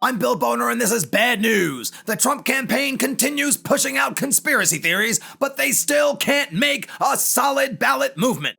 I'm Bill Boner, and this is bad news. The Trump campaign continues pushing out conspiracy theories, but they still can't make a solid ballot movement.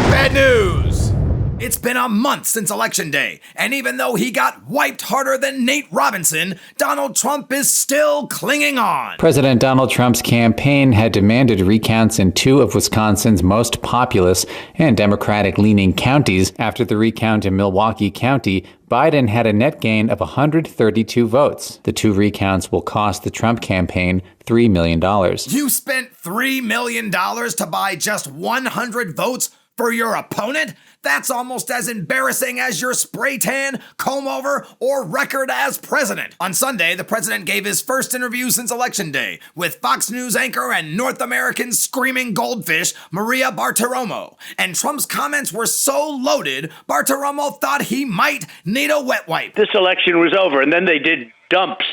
Bad news! It's been a month since Election Day, and even though he got wiped harder than Nate Robinson, Donald Trump is still clinging on. President Donald Trump's campaign had demanded recounts in 2 of Wisconsin's most populous and Democratic-leaning counties. After the recount in Milwaukee County, Biden had a net gain of 132 votes. The 2 recounts will cost the Trump campaign $3 million. You spent $3 million to buy just 100 votes for your opponent? That's almost as embarrassing as your spray tan, comb over, or record as president. On Sunday, the president gave his first interview since Election Day with Fox News anchor and North American screaming goldfish, Maria Bartiromo. And Trump's comments were so loaded, Bartiromo thought he might need a wet wipe. This election was over, and then they did dumps.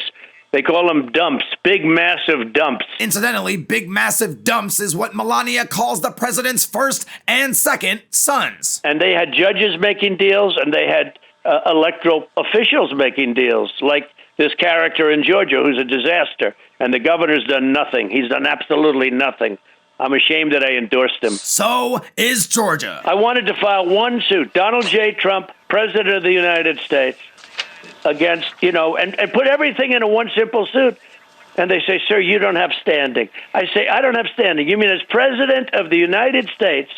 They call them dumps, big, massive dumps. Incidentally, big, massive dumps is what Melania calls the president's first and second sons. And they had judges making deals, and they had electoral officials making deals, like this character in Georgia who's a disaster. And the governor's done nothing. He's done absolutely nothing. I'm ashamed that I endorsed him. So is Georgia. I wanted to file one suit, Donald J. Trump, President of the United States, against, and put everything into one simple suit. And they say, sir, you don't have standing. I say, I don't have standing. You mean as President of the United States,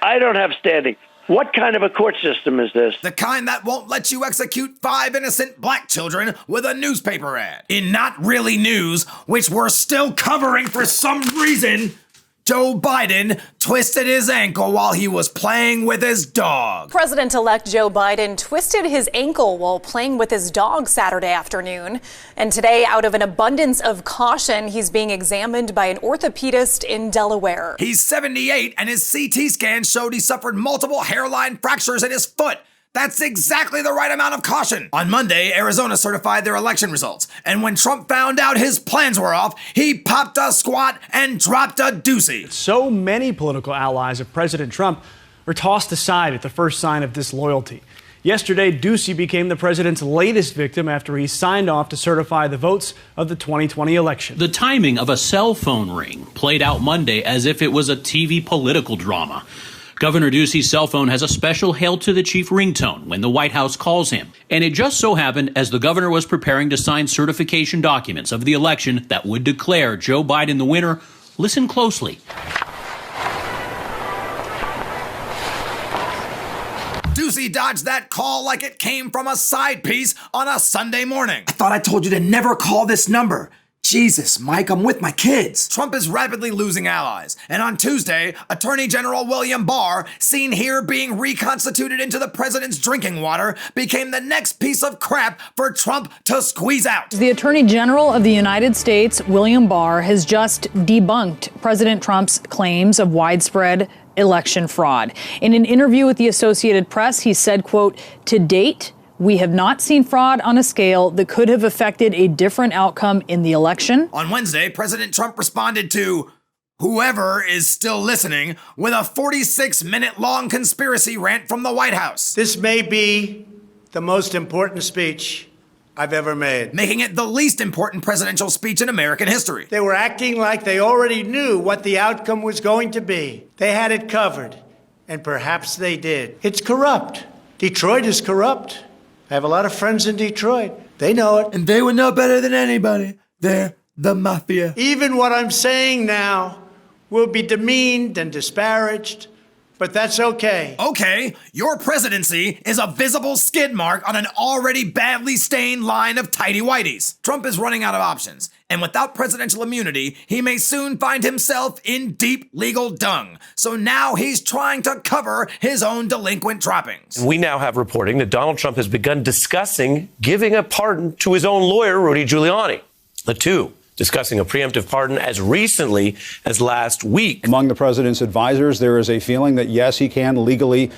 I don't have standing. What kind of a court system is this? The kind that won't let you execute 5 innocent black children with a newspaper ad. In Not Really News, which we're still covering for some reason, Joe Biden twisted his ankle while he was playing with his dog. President-elect Joe Biden twisted his ankle while playing with his dog Saturday afternoon. And today, out of an abundance of caution, he's being examined by an orthopedist in Delaware. He's 78, and his CT scan showed he suffered multiple hairline fractures in his foot. That's exactly the right amount of caution. On Monday, Arizona certified their election results. And when Trump found out his plans were off, he popped a squat and dropped a doozy. So many political allies of President Trump are tossed aside at the first sign of disloyalty. Yesterday, Ducey became the president's latest victim after he signed off to certify the votes of the 2020 election. The timing of a cell phone ring played out Monday as if it was a TV political drama. Governor Ducey's cell phone has a special Hail to the Chief ringtone when the White House calls him. And it just so happened as the governor was preparing to sign certification documents of the election that would declare Joe Biden the winner. Listen closely. Ducey dodged that call like it came from a side piece on a Sunday morning. I thought I told you to never call this number. Jesus, Mike, I'm with my kids. Trump is rapidly losing allies. And on Tuesday, Attorney General William Barr, seen here being reconstituted into the president's drinking water, became the next piece of crap for Trump to squeeze out. The Attorney General of the United States, William Barr, has just debunked President Trump's claims of widespread election fraud. In an interview with the Associated Press, he said, quote, "To date, we have not seen fraud on a scale that could have affected a different outcome in the election." On Wednesday, President Trump responded to whoever is still listening with a 46-minute-long conspiracy rant from the White House. This may be the most important speech I've ever made, making it the least important presidential speech in American history. They were acting like they already knew what the outcome was going to be. They had it covered, and perhaps they did. It's corrupt. Detroit is corrupt. I have a lot of friends in Detroit. They know it. And they would know better than anybody. They're the mafia. Even what I'm saying now will be demeaned and disparaged, but that's okay. Okay, your presidency is a visible skid mark on an already badly stained line of tighty-whities. Trump is running out of options. And without presidential immunity, he may soon find himself in deep legal dung. So now he's trying to cover his own delinquent droppings. We now have reporting that Donald Trump has begun discussing giving a pardon to his own lawyer, Rudy Giuliani. The two discussing a preemptive pardon as recently as last week. Among the president's advisors, there is a feeling that, yes, he can legally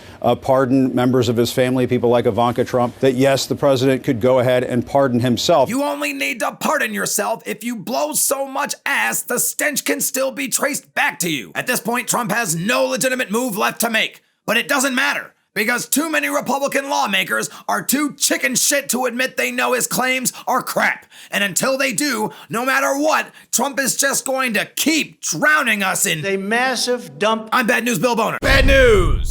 pardon members of his family, people like Ivanka Trump, that, yes, the president could go ahead and pardon himself. You only need to pardon yourself if you blow so much ass the stench can still be traced back to you. At this point, Trump has no legitimate move left to make. But it doesn't matter, because too many Republican lawmakers are too chicken shit to admit they know his claims are crap. And until they do, no matter what, Trump is just going to keep drowning us in a massive dump. I'm Bad News Bill Boner. Bad news!